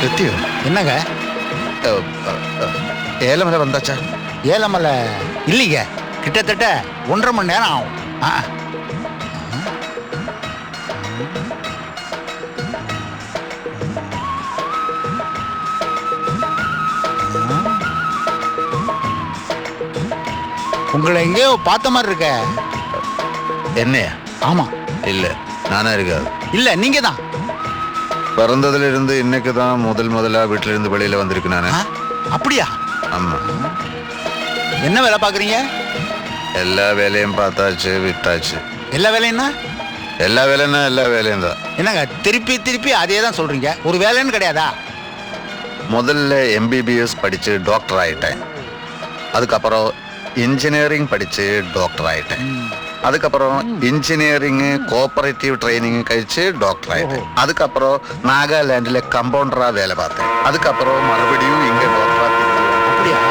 எத்தியோ என்னங்க ஏலமலை வந்தாச்சா? ஏலமலை இல்லைங்க, கிட்டத்தட்ட 1.5 மணி நேரம் ஆகும். உங்களை எங்கேயோ பார்த்த மாதிரி இருக்க. என்னையா? ஆமா. இல்ல, நானா இருக்காது. இல்ல, நீங்க தான். பிறந்ததுல இருந்து இன்னைக்கு தான் முதலா வீட்டுல இருந்து வெளியில வந்திருக்கு நானு. அப்படியா? ஆமா. என்ன வேலை பாக்குறீங்க? எல்லா வேலையும் பார்த்தாச்சு, விட்டாச்சு. எல்லா வேலைன்னா? எல்லா வேலைன்னா எல்லா வேலையும் தான். என்னங்க திருப்பி திருப்பி அதே தான் சொல்றீங்க? ஒரு வேலைன்னு கிடையாதா? முதல்ல எம்பிபிஎஸ் படிச்சு டாக்டர் ஆயிட்டேன். அதுக்கப்புறம் இன்ஜினியரிங் படிச்சு டாக்டர் ஆயிட்டேன். அதுக்கப்புறம் இன்ஜினியரிங் கோஆபரேட்டிவ் ட்ரைனிங் കഴിച്ച് டாக்டர் ஆயிட்டேன். அதுக்கப்புறம் நாகாலாண்டில் கம்பவுண்டரா வேலை பார்த்தேன். அதுக்கப்புறம் மறுபடியும் இங்க டாக்டரா. அப்படியா?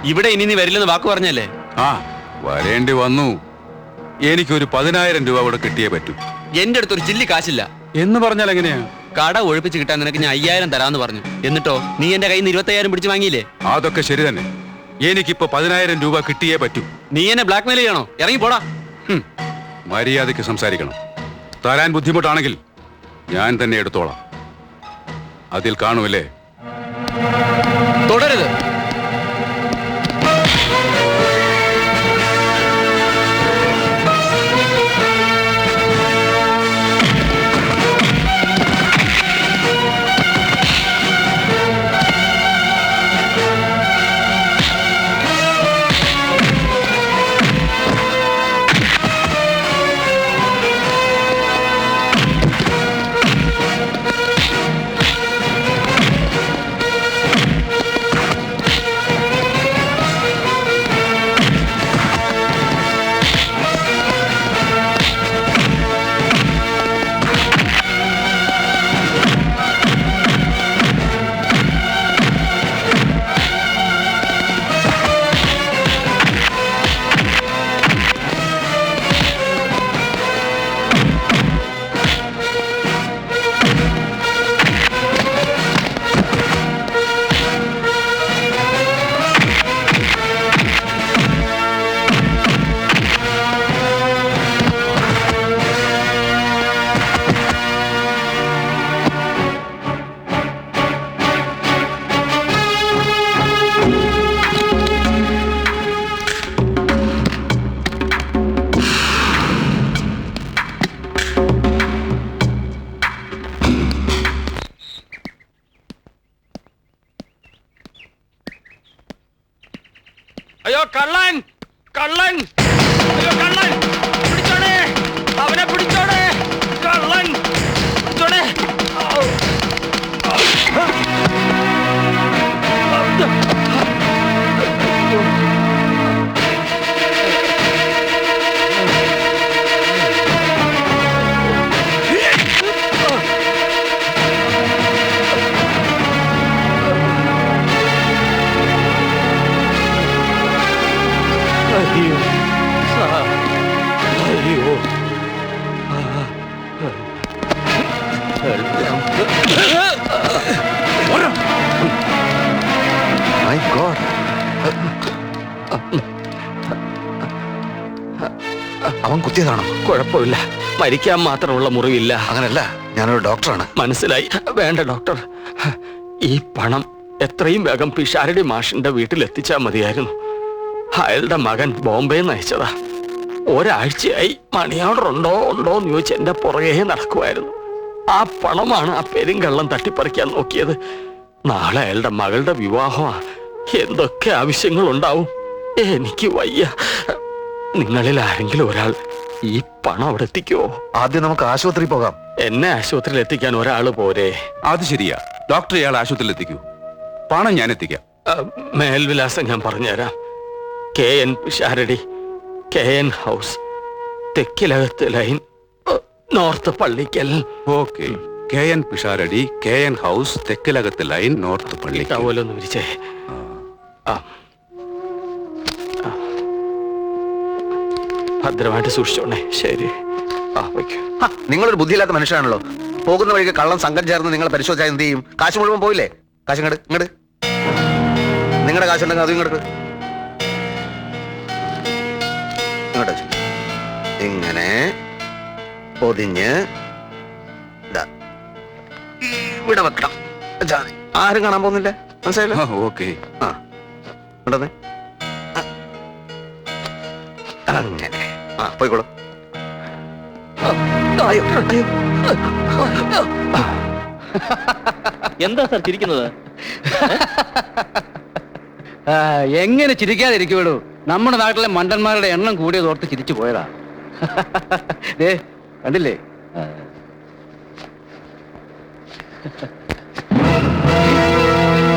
ഇവിടെ ഇനി നീ വരില്ലെന്ന് വാക്ക് പറഞ്ഞല്ലേ? ആ, വരേണ്ടി വന്നു. എനിക്കൊരു 10,000 രൂപ ഇവിടെ കിട്ടിയേ പറ്റൂ. എന്റെ അടുത്തൊരു ചില്ലി കാശില്ല. എന്ന് പറഞ്ഞാൽ എങ്ങനെയാ? കട ഒഴിപ്പിച്ച് കിട്ടാൻ നിനക്ക് ഞാൻ 5,000 തരാന്ന് പറഞ്ഞു. എന്നിട്ടോ നീ എന്റെ കയ്യിൽ നിന്ന് 25,000 പിടിച്ച് വാങ്ങിയില്ലേ? അതൊക്കെ ശരി തന്നെ. എനിക്കിപ്പോ 10,000 രൂപ കിട്ടിയേ പറ്റൂ. നീ എന്നെ ബ്ലാക്ക് മെയിൽ ചെയ്യണോ? ഇറങ്ങി പോടാ. മര്യാദയ്ക്ക് സംസാരിക്കണം. തരാൻ ബുദ്ധിമുട്ടാണെങ്കിൽ ഞാൻ തന്നെ എടുത്തോളാം. അതിൽ കാണുമല്ലേ? തുടരുത്. അയ്യോ കള്ളൻ, കള്ളൻ, അയ്യോ കള്ളൻ, പിടിച്ചോണേ, അവനെ പിടിച്ചോണേ, കള്ളൻ, പിടിച്ചോണേ. കുത്തിയതാണോ? കുഴപ്പമില്ല, മരിക്കാൻ മാത്രമുള്ള മുറിവില്ല. അങ്ങനല്ല, ഞാനൊരു ഡോക്ടറാണ്. മനസ്സിലായി. വേണ്ട ഡോക്ടർ, ഈ പണം എത്രയും വേഗം പിഷാരടി മാഷിന്റെ വീട്ടിലെത്തിച്ചാൽ മതിയായിരുന്നു. അയാളുടെ മകൻ ബോംബെ നയിച്ചതാ. ഒരാഴ്ചയായി മണി ഓർഡർ ഉണ്ടോ എന്ന് ചോദിച്ച് എന്റെ പുറകെ നടക്കുമായിരുന്നു. ആ പണമാണ് ആ പെരുങ്കള്ളം തട്ടിപ്പറിക്കാൻ നോക്കിയത്. നാളെ അയാളുടെ മകളുടെ വിവാഹമാ. എന്തൊക്കെ ആവശ്യങ്ങളുണ്ടാവും. എനിക്ക് വയ്യ. നിങ്ങളിൽ ആരെങ്കിലും ഒരാൾ ഈ പണം അവിടെ എത്തിക്കുവോ? ആദ്യം നമുക്ക് ആശുപത്രി പോകാം. എന്നെ ആശുപത്രിയിൽ എത്തിക്കാൻ ഒരാള് പോരെ? അത് ശരിയാ. ഡോക്ടർ ഇയാൾ ആശുപത്രിയിൽ എത്തിക്കൂ. പണം ഞാൻ എത്തിക്കാം. മേൽവിലാസം ഞാൻ പറഞ്ഞുതരാം. KN Pisharadi, KN house, Thekkilakath line, north Pallikkal. Okay. KN Pisharadi, KN house, Thekkilakath line, north Palli. Towel ഒന്ന് വിരിച്ചേ. ഭദ്രമായിട്ട് സൂക്ഷിച്ചോണേ. ശരി. വയ്ക്കൂ. നിങ്ങളൊരു ബുദ്ധിയില്ലാത്ത മനുഷ്യനാണല്ലോ. പോകുന്ന വഴിക്ക് കള്ളം സംഘം ചേർന്ന് നിങ്ങളെ പരിശോധിച്ചാൽ എന്ത് ചെയ്യും? കാശ് മുഴുവൻ പോയില്ലേ? കാശ് ഇങ്ങോട്ട് ഇങ്ങോട്ട്. നിങ്ങളുടെ കാശുണ്ടെങ്കിൽ അതും ഇങ്ങോട്ട് ഇങ്ങോട്ട് വെച്ചു. ഇങ്ങനെ പൊതിഞ്ഞ് ഇവിടെ വെക്കണം. ആരും കാണാൻ പോകുന്നില്ല. മനസ്സിലായില്ലോ? ഓക്കെ. ആ ഉണ്ടെന്ന് അങ്ങനെ. ആ പോയിക്കോളൂ. എന്താ സാർ ചിരിക്കുന്നത്? എങ്ങനെ ചിരിക്കാതിരിക്കുള്ളൂ? നമ്മുടെ നാട്ടിലെ മണ്ടന്മാരുടെ എണ്ണം കൂടിയത് ഓർത്ത് ചിരിച്ചു പോയതാ. ദേ കണ്ടില്ലേ?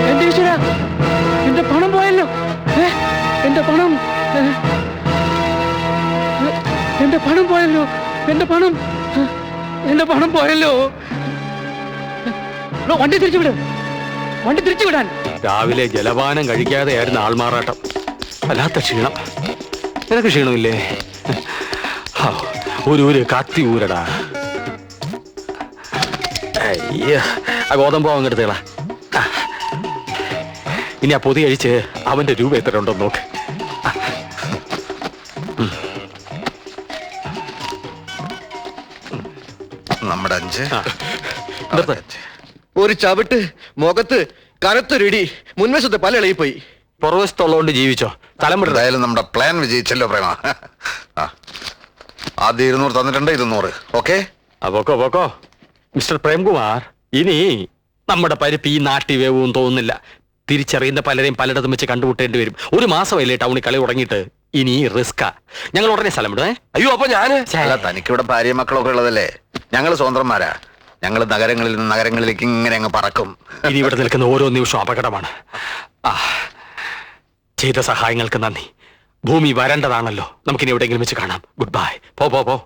എന്റെ ഈശ്വരാ, എന്റെ പണം പോയല്ലോ. എന്റെ പണം, എന്റെ പണം പോയല്ലോ. എന്റെ പണം, എന്റെ പണം പോയല്ലോ. വണ്ടി തിരിച്ചുവിട്, വണ്ടി തിരിച്ചുവിടാൻ. രാവിലെ ജലപാനം കഴിക്കാതെയായിരുന്നു ആൾമാറാട്ടം. വല്ലാത്ത ക്ഷീണം. നിനക്ക് ക്ഷീണമില്ലേ? ഒരു കത്തി ഊരടാ. അയ്യ, ആ ഗോതമ്പോ അങ്ങെടുത്തേളാ. ഇനി ആ പൊതി കഴിച്ച് അവന്റെ രൂപ എത്ര ഉണ്ടോ നോക്ക്. നമ്മുടെ 5. ഒരു ചവിട്ട് മുഖത്ത് കനത്തൊരിടി, മുൻവശത്ത് പല ഇളകിപ്പോയി. പുറവശത്തുള്ളതുകൊണ്ട് ജീവിച്ചോ. തലമുറ എന്തായാലും നമ്മുടെ പ്ലാൻ വിജയിച്ചല്ലോ പ്രേമ. ആദ്യം 200 തന്നിട്ടുണ്ട്. 200. ഓക്കെ. പോക്കോ മിസ്റ്റർ പ്രേംകുമാർ, ഇനി നമ്മുടെ പരിപ്പ് ഈ നാട്ടി വേവും തോന്നുന്നില്ല. തിരിച്ചറിയുന്ന പലരെയും പലയിടത്തും വെച്ച് കണ്ടുമുട്ടേണ്ടി വരും. ഒരു മാസമല്ലേ ടൗണിൽ കളി തുടങ്ങിയിട്ട്. ഇനി റിസ്കാ. ഞങ്ങൾ ഉടനെ സ്ഥലം വിടുവേ. അയ്യോ, അപ്പൊ ഞാന് അല്ല, തനിക്കിവിടെ ഭാര്യ മക്കളൊക്കെ ഉള്ളതല്ലേ. ഞങ്ങൾ സ്വതന്ത്രന്മാരാ. ഞങ്ങൾ നഗരങ്ങളിൽ നിന്ന് നഗരങ്ങളിലേക്ക് ഇങ്ങനെ അങ്ങ് പറക്കും. ഇനി ഇവിടെ നിൽക്കുന്ന ഓരോ നിമിഷവും അപകടമാണ്. ചെയ്ത സഹായങ്ങൾക്ക് നന്ദി. ഭൂമി വരേണ്ടതാണല്ലോ. നമുക്കിനി എവിടെയെങ്കിലും വെച്ച് കാണാം. Good bye. പോ.